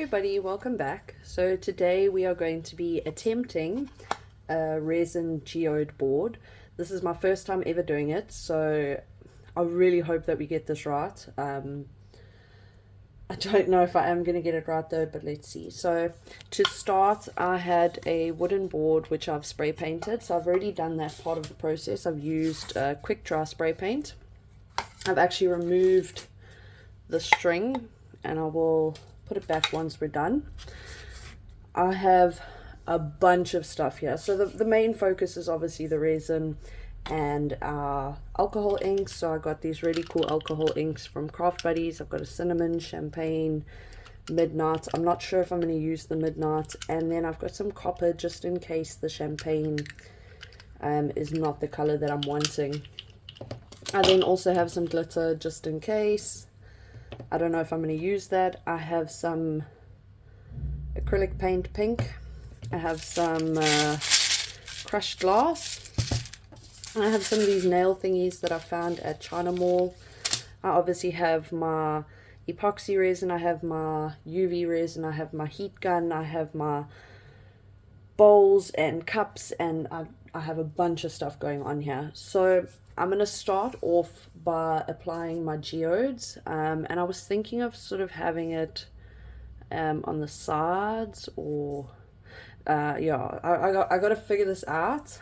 everybody, welcome back. So today we are going to be attempting a resin geode board. This is my first time ever doing it, so I really hope that we get this right. I don't know if I am going to get it right though, but let's see. So to start, I had a wooden board which I've spray painted. So I've already done that part of the process. I've used quick dry spray paint. I've actually removed the string and I will put it back once we're done. I have a bunch of stuff here. So the main focus is obviously the resin and our alcohol inks. So I got these really cool alcohol inks from Craft Buddies. I've got a cinnamon, champagne, midnight. I'm not sure if I'm going to use the midnight. And then I've got some copper just in case the champagne is not the color that I'm wanting. I then also have some glitter just in case. I don't know if I'm going to use that. I have some acrylic paint pink. I have some crushed glass. I have some of these nail thingies that I found at China Mall. I obviously have my epoxy resin. I have my UV resin. I have my heat gun. I have my bowls and cups, and I have a bunch of stuff going on here. So I'm going to start off by applying my geodes, and I was thinking of sort of having it on the sides, or yeah, I got to figure this out,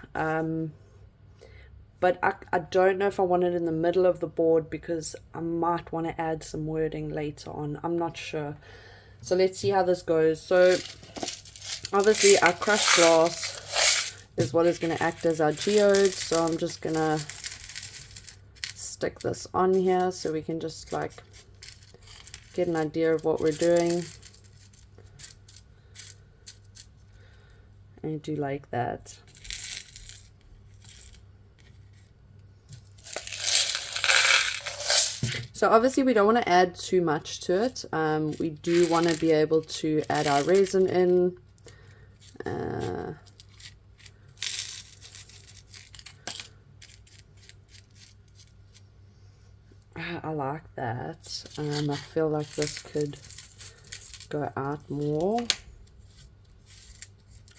but I don't know if I want it in the middle of the board because I might want to add some wording later on. I'm not sure, so let's see how this goes. So obviously our crushed glass is what is going to act as our geode, so I'm just going to stick this on here so we can just like get an idea of what we're doing, and do like that. So obviously we don't want to add too much to it. We do want to be able to add our resin in. I like that. I feel like this could go out more.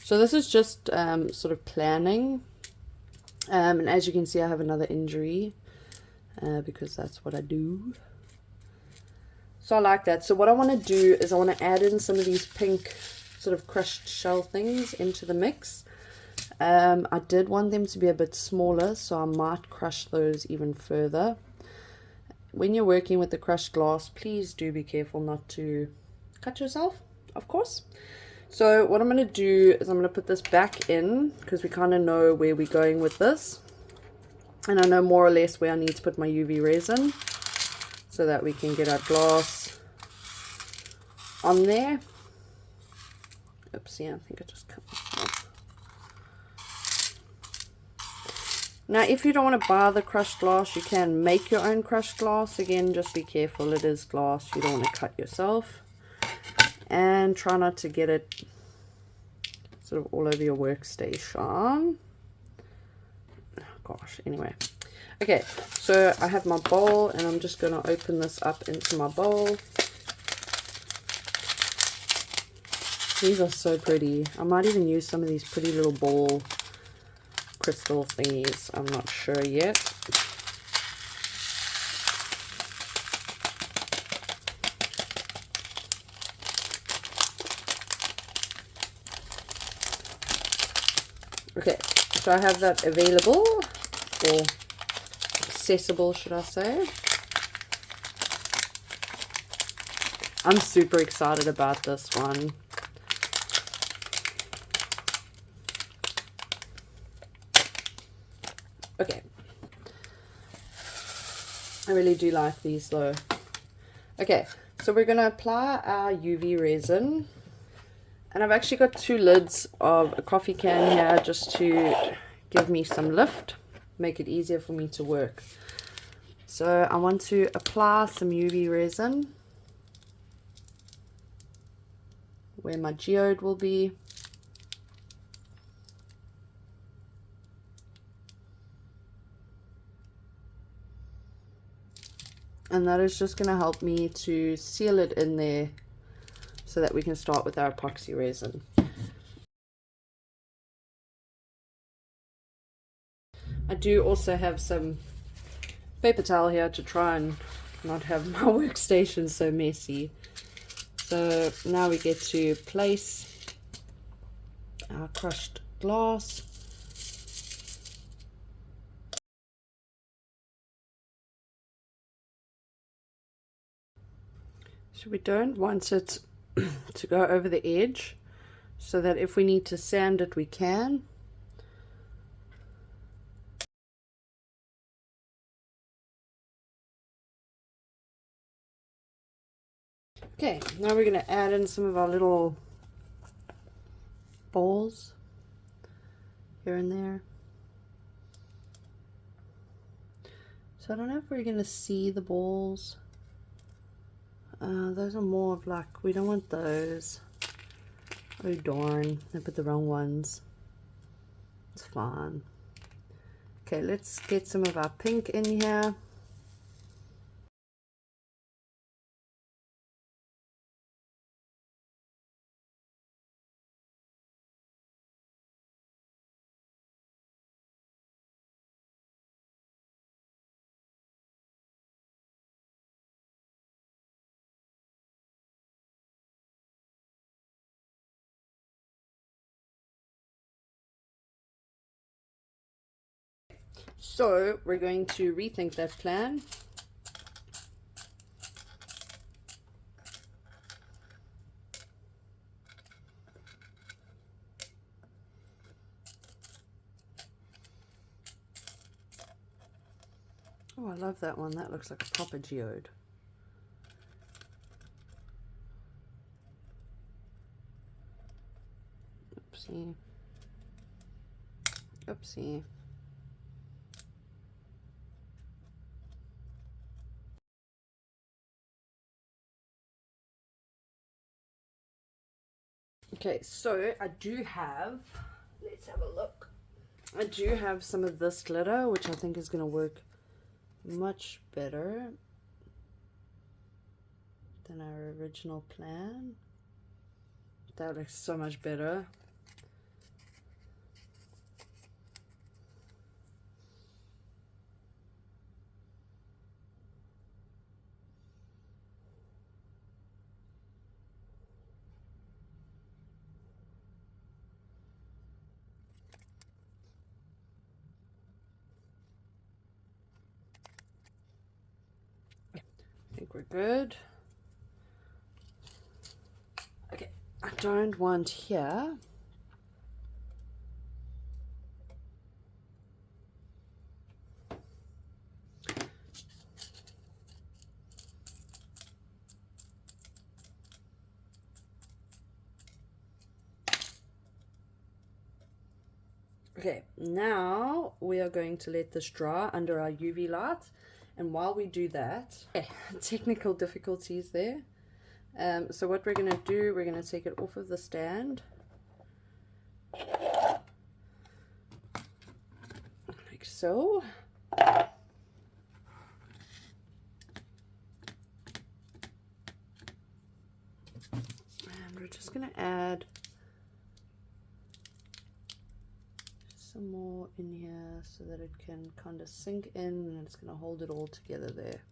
So this is just sort of planning. And as you can see, I have another injury because that's what I do. So I like that. So what I want to do is I want to add in some of these pink sort of crushed shell things into the mix. I did want them to be a bit smaller, so I might crush those even further. When you're working with the crushed glass, please do be careful not to cut yourself, of course. So what I'm going to do is I'm going to put this back in because we kind of know where we're going with this. And I know more or less where I need to put my UV resin so that we can get our glass on there. Oops, yeah, I think I just cut myself. Now, if you don't want to buy the crushed glass, you can make your own crushed glass. Again, just be careful. It is glass. You don't want to cut yourself. And try not to get it sort of all over your workstation. Oh, gosh, anyway. Okay, so I have my bowl, and I'm just going to open this up into my bowl. These are so pretty. I might even use some of these pretty little ball crystal thingies. I'm not sure yet. Okay, so I have that available, or accessible, should I say. I'm super excited about this one. Okay, I really do like these though. Okay, so we're going to apply our UV resin, and I've actually got two lids of a coffee can here just to give me some lift, make it easier for me to work. So I want to apply some UV resin where my geode will be. And that is just going to help me to seal it in there so that we can start with our epoxy resin. I do also have some paper towel here to try and not have my workstation so messy. So now we get to place our crushed glass. So we don't want it to go over the edge, so that if we need to sand it, we can. Okay, now we're going to add in some of our little balls here and there. So I don't know if we're going to see the balls. Those are more of like, we don't want those. Oh darn, I put the wrong ones. It's fine. Okay, let's get some of our pink in here. So we're going to rethink that plan. Oh, I love that one. That looks like a proper geode. Oopsie. Oopsie. Okay, so I do have, let's have a look. I do have some of this glitter, which I think is going to work much better than our original plan. That looks so much better. I think we're good. Okay, I don't want here. Okay, now we are going to let this dry under our UV light, and while we do that, technical difficulties there. So what we're going to do, we're going to take it off of the stand, like so. And we're just going to add some more in here so that it can kind of sink in, and it's going to hold it all together there.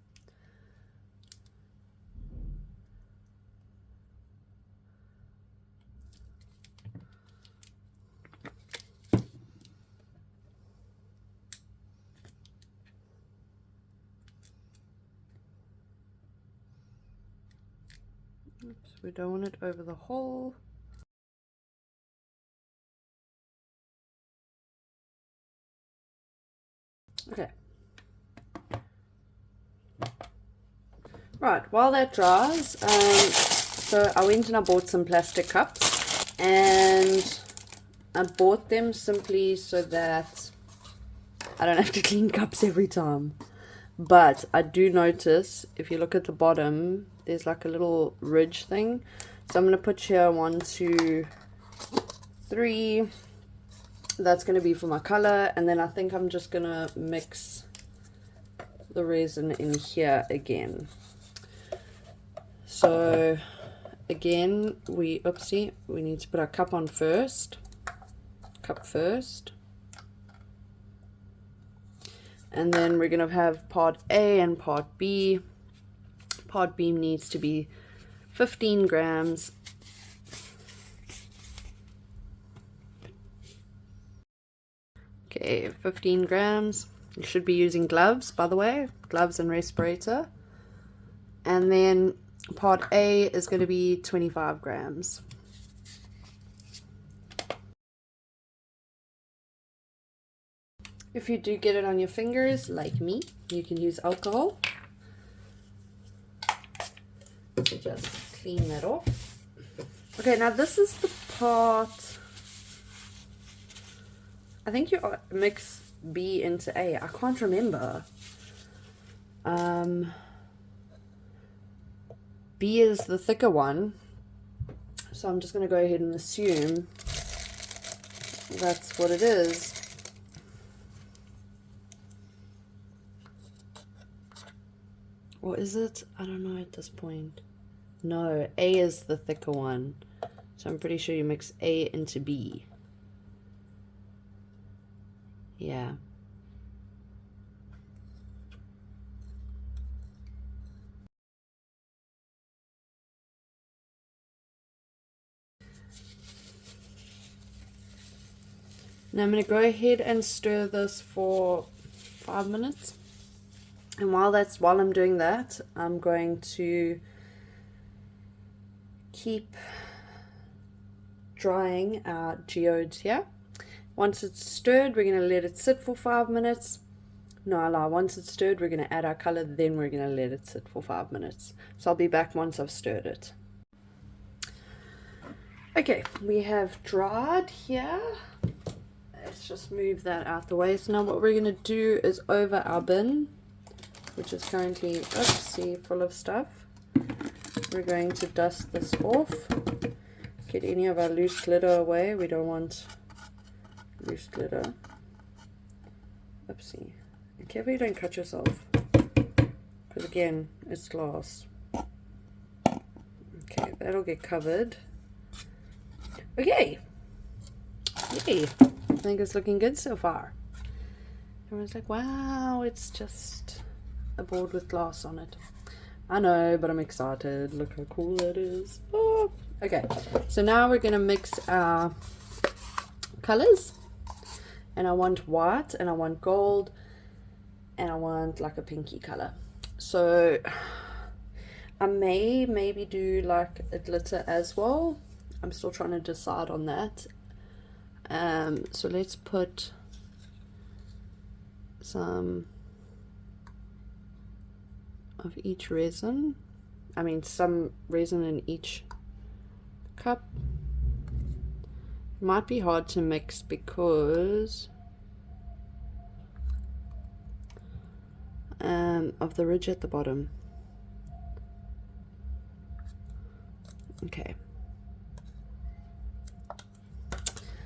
Oops, we don't want it over the hole. Okay. Right, while that dries, so I went and I bought some plastic cups, and I bought them simply so that I don't have to clean cups every time. But I do notice, if you look at the bottom, there's like a little ridge thing. So I'm going to put here 1, 2, 3. That's going to be for my color, and then I think I'm just going to mix the resin in here again. So again, we need to put our cup on first. Cup first. And then we're going to have part A and part B. Part B needs to be 15 grams. Okay, 15 grams. You should be using gloves, by the way. Gloves and respirator. And then part A is going to be 25 grams. If you do get it on your fingers, like me, you can use alcohol to just clean that off. Okay, now this is the part, I think you mix B into A. I can't remember. B is the thicker one, so I'm just going to go ahead and assume that's what it is. Or is it? I don't know at this point. No, A is the thicker one. So I'm pretty sure you mix A into B. Yeah. Now I'm going to go ahead and stir this for 5 minutes. And while I'm doing that, I'm going to keep drying our geodes here. Once it's stirred, we're going to let it sit for 5 minutes. No, I lie. Once it's stirred, we're going to add our color, then we're going to let it sit for 5 minutes. So I'll be back once I've stirred it. Okay, we have dried here. Let's just move that out the way. So now what we're going to do is over our bin, which is currently, full of stuff. We're going to dust this off. Get any of our loose glitter away. We don't want loose glitter. Oopsie. Be careful you don't cut yourself. Because again, it's glass. Okay, that'll get covered. Okay. Yay. I think it's looking good so far. Everyone's like, wow, it's just a board with glass on it. I know, but I'm excited. Look how cool that is. Oh. Okay, so now we're going to mix our colors. And I want white, and I want gold, and I want like a pinky color. So I may maybe do like a glitter as well. I'm still trying to decide on that. So let's put some of each resin. I mean some resin in each cup. It might be hard to mix because of the ridge at the bottom. Okay.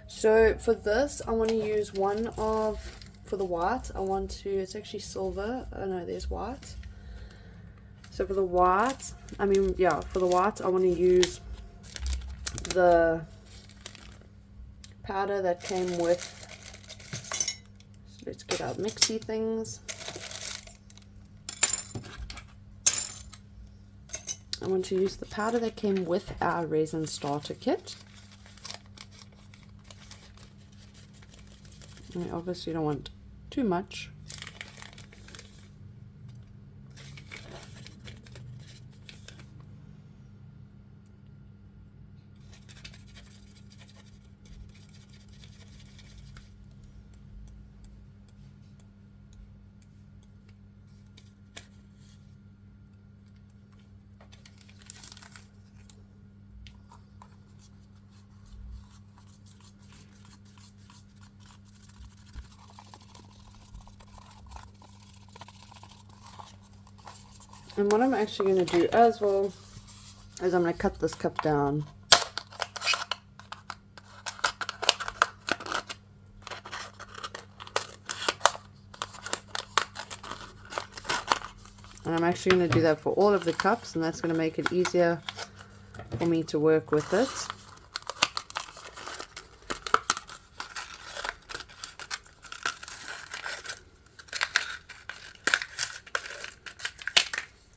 So for this, I want to use for the white, it's actually silver. Oh no, there's white. So for the white, I want to use the powder that came with, so let's get out mixy things. I want to use the powder that came with our resin starter kit. I obviously don't want too much. And what I'm actually going to do as well is I'm going to cut this cup down. And I'm actually going to do that for all of the cups, and that's going to make it easier for me to work with it.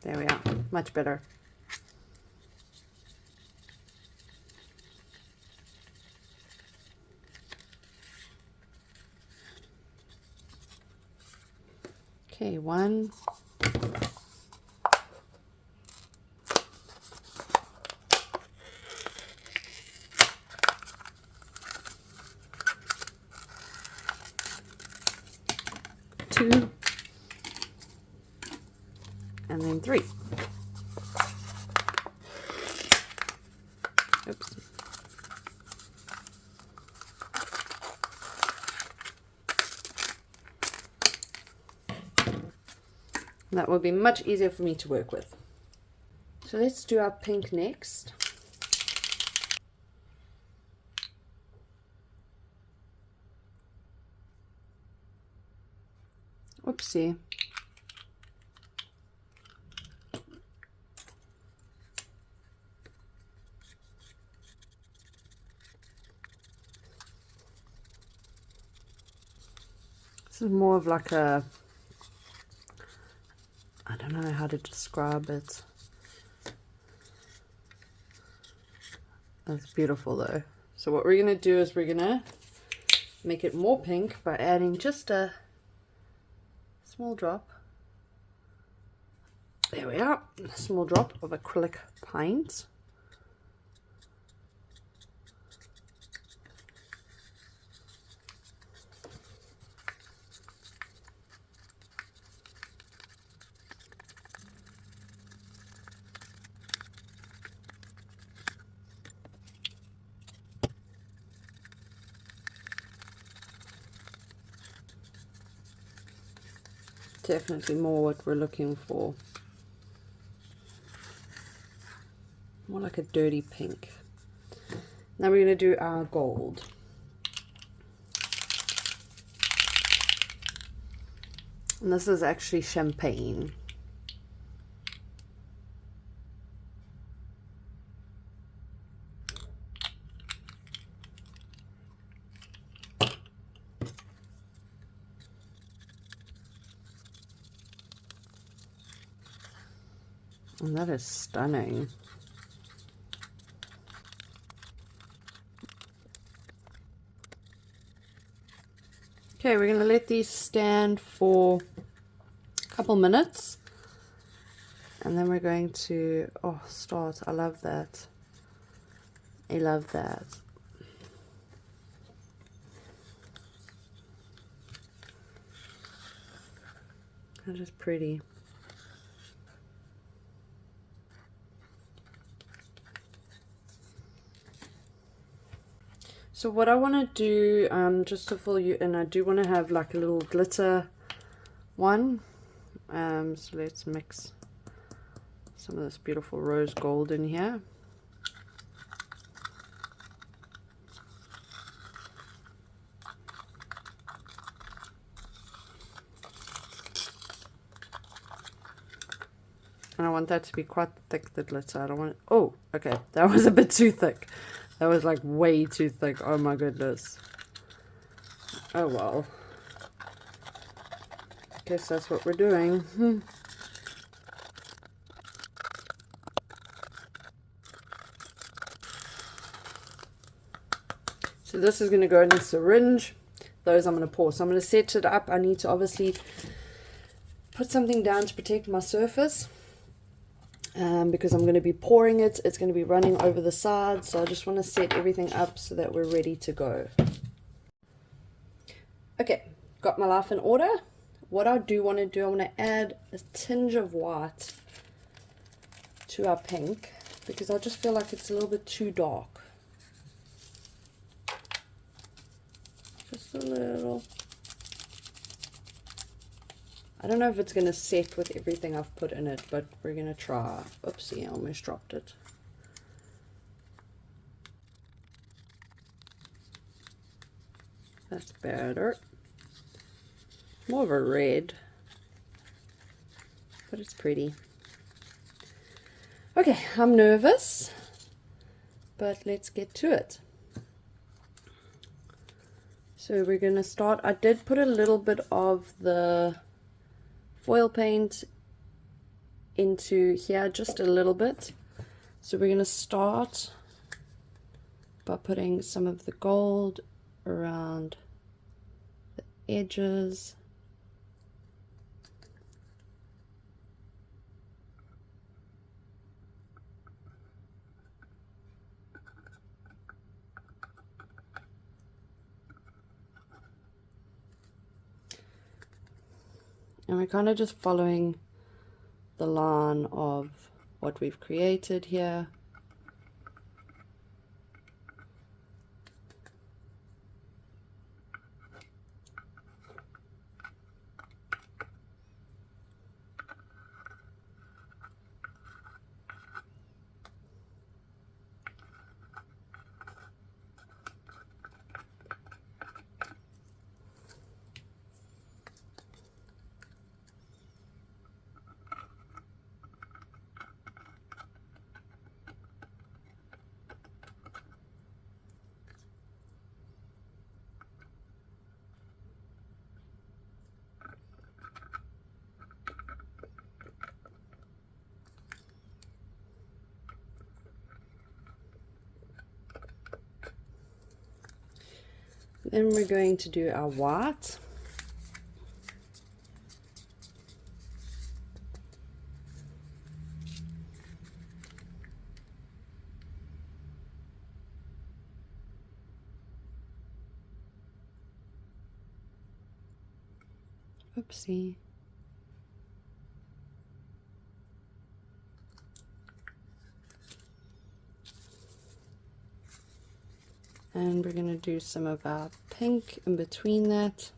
There we are, much better. Okay, 1. 2, and then 3. Oops. That will be much easier for me to work with. So let's do our pink next. Oopsie. This is more of like a, I don't know how to describe it. That's beautiful though. So what we're going to do is we're going to make it more pink by adding just a small drop. There we are. A small drop of acrylic paint. Definitely more what we're looking for. More like a dirty pink. Now we're going to do our gold. And this is actually champagne. And that is stunning. Okay, we're going to let these stand for a couple minutes. And then we're going to, oh, start. I love that. I love that. That is pretty. So what I want to do, just to fill you in, I do want to have like a little glitter one. So let's mix some of this beautiful rose gold in here. And I want that to be quite thick, the glitter. I don't want it, oh, okay, that was a bit too thick. That was like way too thick. Oh my goodness. Oh well. Guess that's what we're doing. So this is going to go in a syringe. Those I'm going to pour. So I'm going to set it up. I need to obviously put something down to protect my surface. Because I'm going to be pouring it, it's going to be running over the sides, so I just want to set everything up so that we're ready to go. Okay, got my life in order. What I do want to do, I want to add a tinge of white to our pink, because I just feel like it's a little bit too dark. Just a little. I don't know if it's going to set with everything I've put in it, but we're going to try. Oopsie, I almost dropped it. That's better. More of a red, but it's pretty. Okay, I'm nervous. but let's get to it. So we're going to start. I did put a little bit of the foil paint into here, just a little bit. So we're going to start by putting some of the gold around the edges. And we're kind of just following the line of what we've created here. Then we're going to do our white. Oopsie. And we're going to do some of our pink in between that.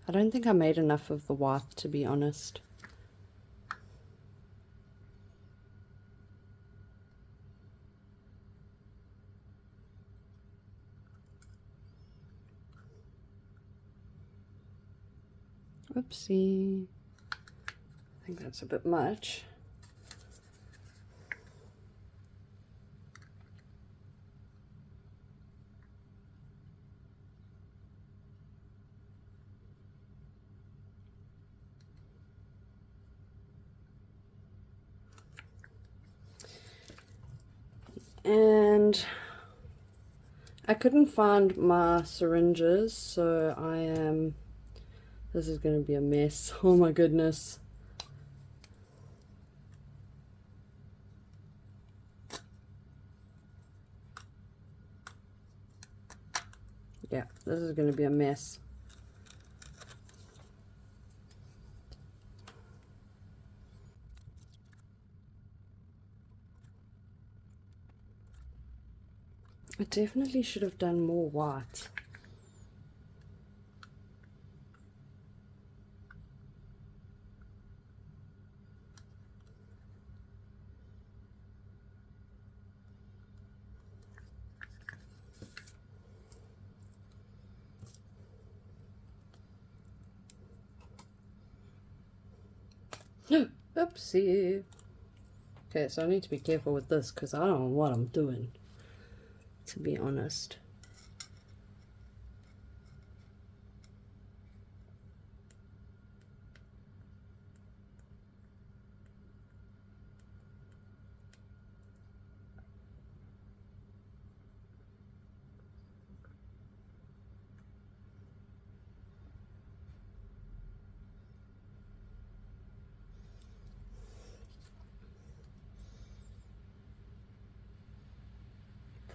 I don't think I made enough of the white, to be honest. Oopsie. I think that's a bit much. And I couldn't find my syringes, so this is going to be a mess. Oh my goodness. Yeah, this is going to be a mess. I definitely should have done more white. Oopsie. Okay, so I need to be careful with this because I don't know what I'm doing, to be honest.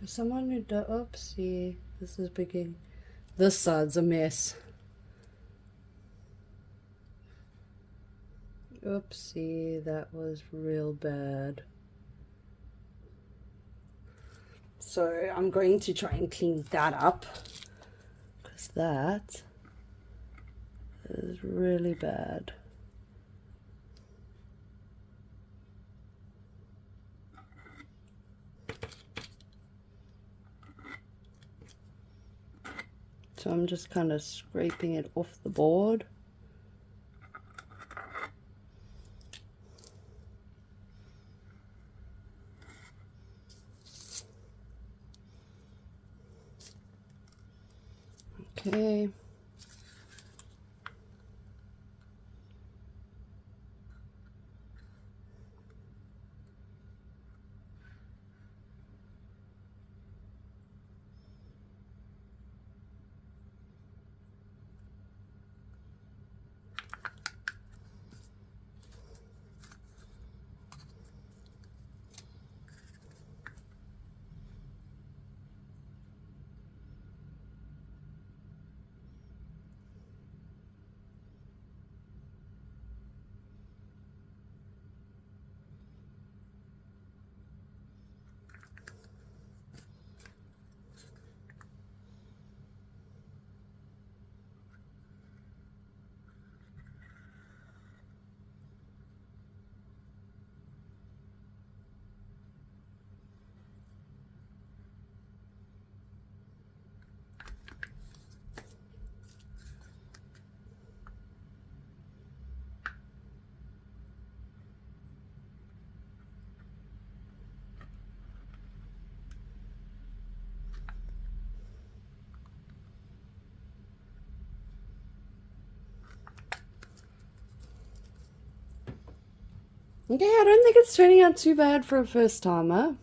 For someone who does, oopsie, this is beginning. This side's a mess. Oopsie, that was real bad. So I'm going to try and clean that up, because that is really bad. So I'm just kind of scraping it off the board. Okay. Okay, I don't think it's turning out too bad for a first timer.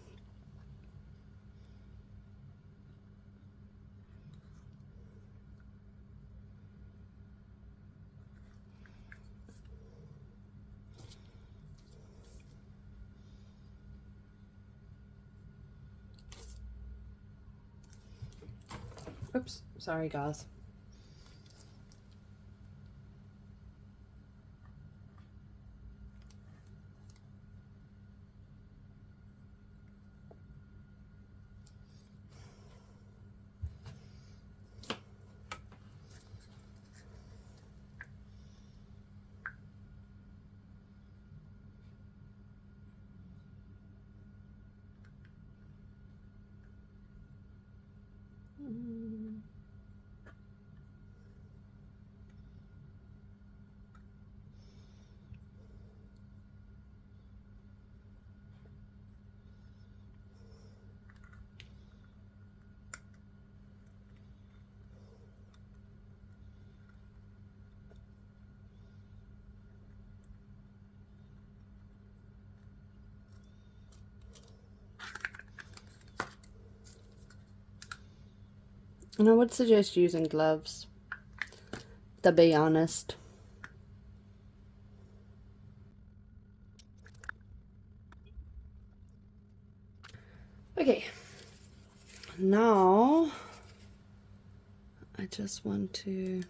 Oops, sorry guys. And I would suggest using gloves, to be honest. Okay, now I just want to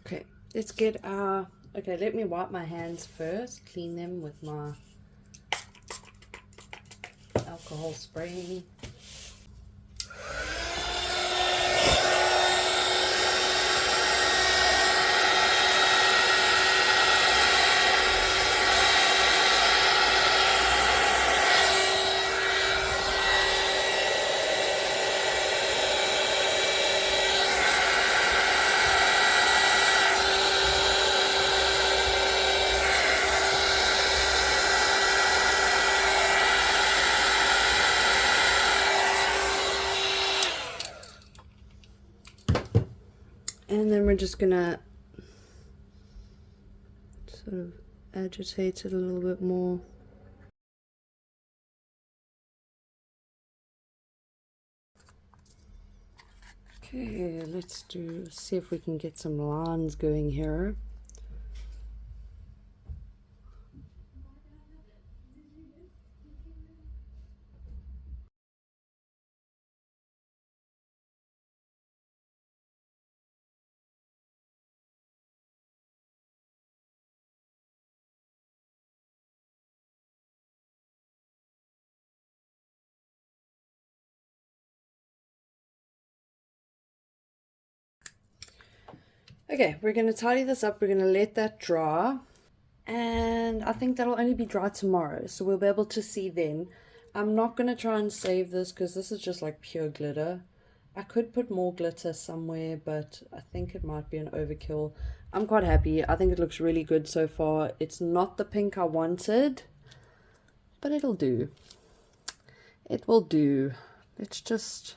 okay, let's get our, okay, let me wipe my hands first, clean them with my alcohol spraying. And then we're just gonna sort of agitate it a little bit more. Okay, let's see if we can get some lines going here. Okay, we're going to tidy this up. We're going to let that dry. And I think that'll only be dry tomorrow, so we'll be able to see then. I'm not going to try and save this because this is just like pure glitter. I could put more glitter somewhere, but I think it might be an overkill. I'm quite happy. I think it looks really good so far. It's not the pink I wanted, but it'll do. It will do. It's just...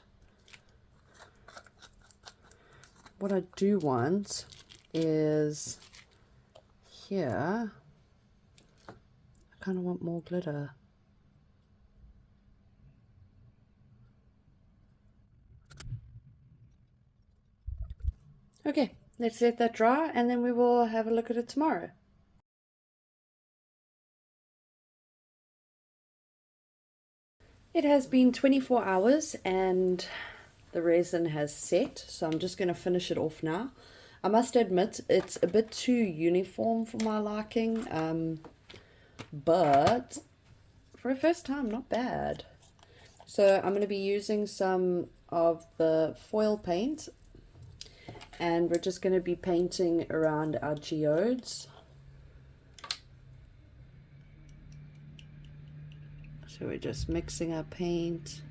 what I do want is here. I kind of want more glitter. Okay, let's let that dry and then we will have a look at it tomorrow. It has been 24 hours and the resin has set, so I'm just going to finish it off now. I must admit it's a bit too uniform for my liking, but for a first time, not bad. So I'm going to be using some of the foil paint, and we're just going to be painting around our geodes. So we're just mixing our paint.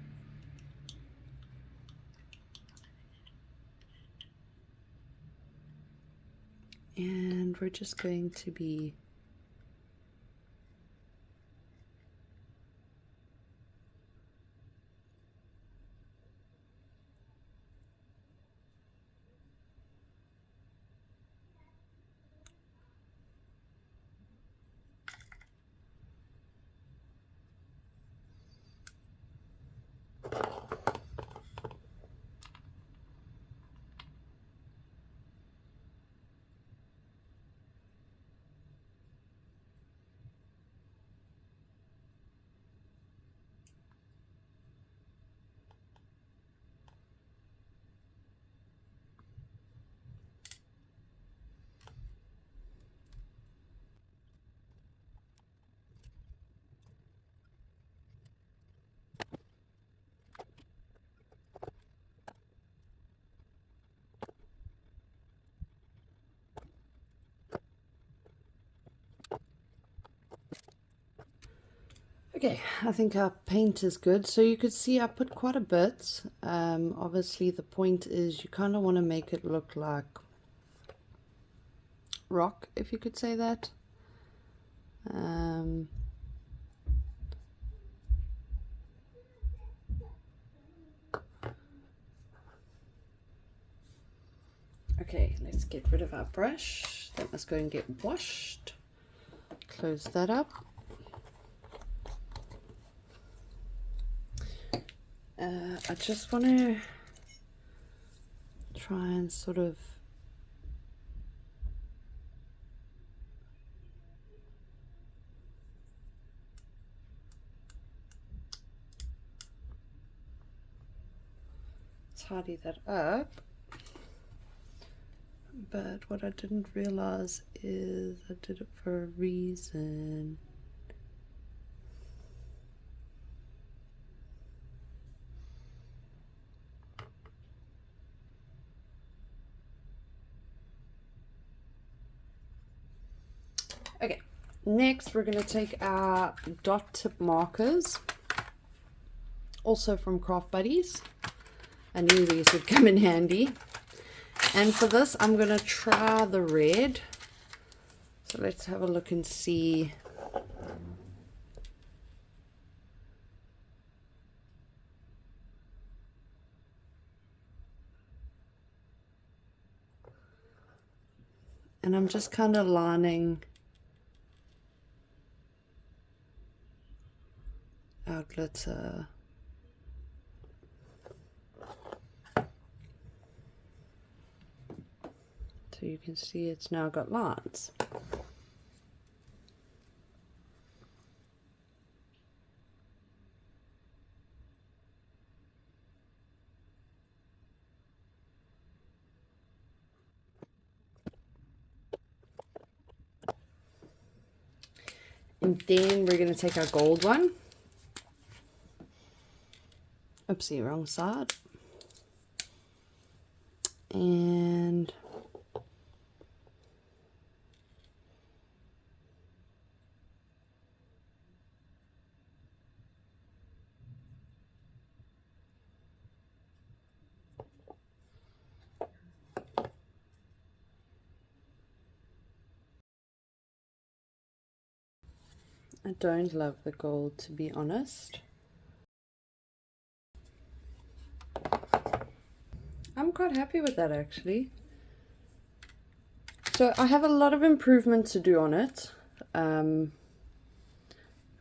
And we're just going to be okay. I think our paint is good. So you could see I put quite a bit. Obviously the point is you kind of want to make it look like rock, if you could say that. Okay, let's get rid of our brush. That must go and get washed. Close that up. I just want to try and sort of tidy that up. But what I didn't realize is I did it for a reason. Okay, next we're going to take our dot tip markers, also from Craft Buddies. I knew these would come in handy. And for this, I'm going to try the red. So let's have a look and see. And I'm just kind of lining our glitter. So you can see it's now got lines. And then we're going to take our gold one. Oopsie, wrong side. And I don't love the gold, to be honest. I'm quite happy with that actually. So I have a lot of improvement to do on it.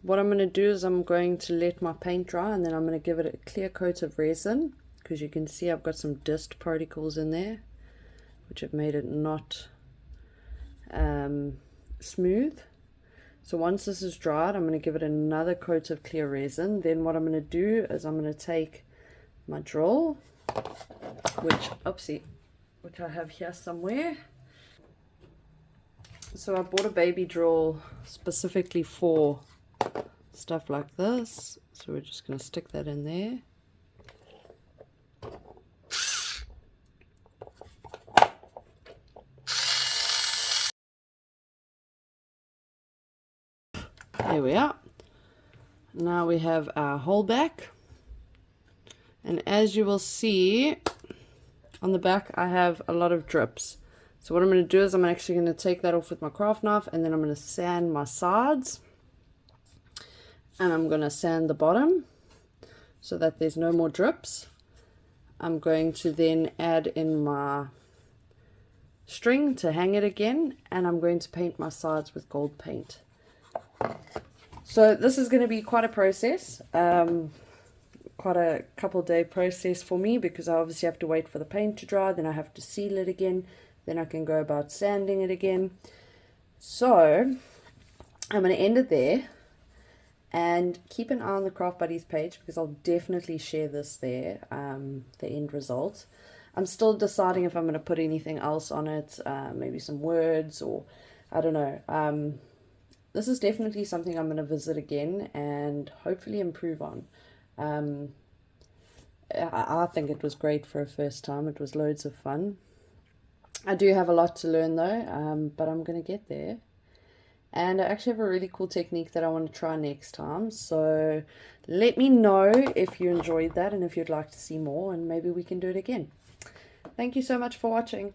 What I'm going to do is I'm going to let my paint dry, and then I'm going to give it a clear coat of resin, because you can see I've got some dust particles in there which have made it not smooth. So once this is dried, I'm going to give it another coat of clear resin. Then what I'm going to do is I'm going to take my drill, which I have here somewhere. So I bought a baby drill specifically for stuff like this. So we're just going to stick that in there. There we are. Now we have our hole back. And as you will see, on the back I have a lot of drips. So what I'm going to do is I'm actually going to take that off with my craft knife, and then I'm going to sand my sides. And I'm going to sand the bottom so that there's no more drips. I'm going to then add in my string to hang it again, and I'm going to paint my sides with gold paint. So this is going to be quite a process, quite a couple-day process for me, because I obviously have to wait for the paint to dry, then I have to seal it again, then I can go about sanding it again. So I'm going to end it there, and keep an eye on the Craft Buddies page, because I'll definitely share this there, the end result. I'm still deciding if I'm going to put anything else on it, maybe some words, or I don't know. This is definitely something I'm going to visit again and hopefully improve on. I think it was great for a first time. It was loads of fun. I do have a lot to learn though, but I'm going to get there. And I actually have a really cool technique that I want to try next time. So let me know if you enjoyed that and if you'd like to see more, and maybe we can do it again. Thank you so much for watching.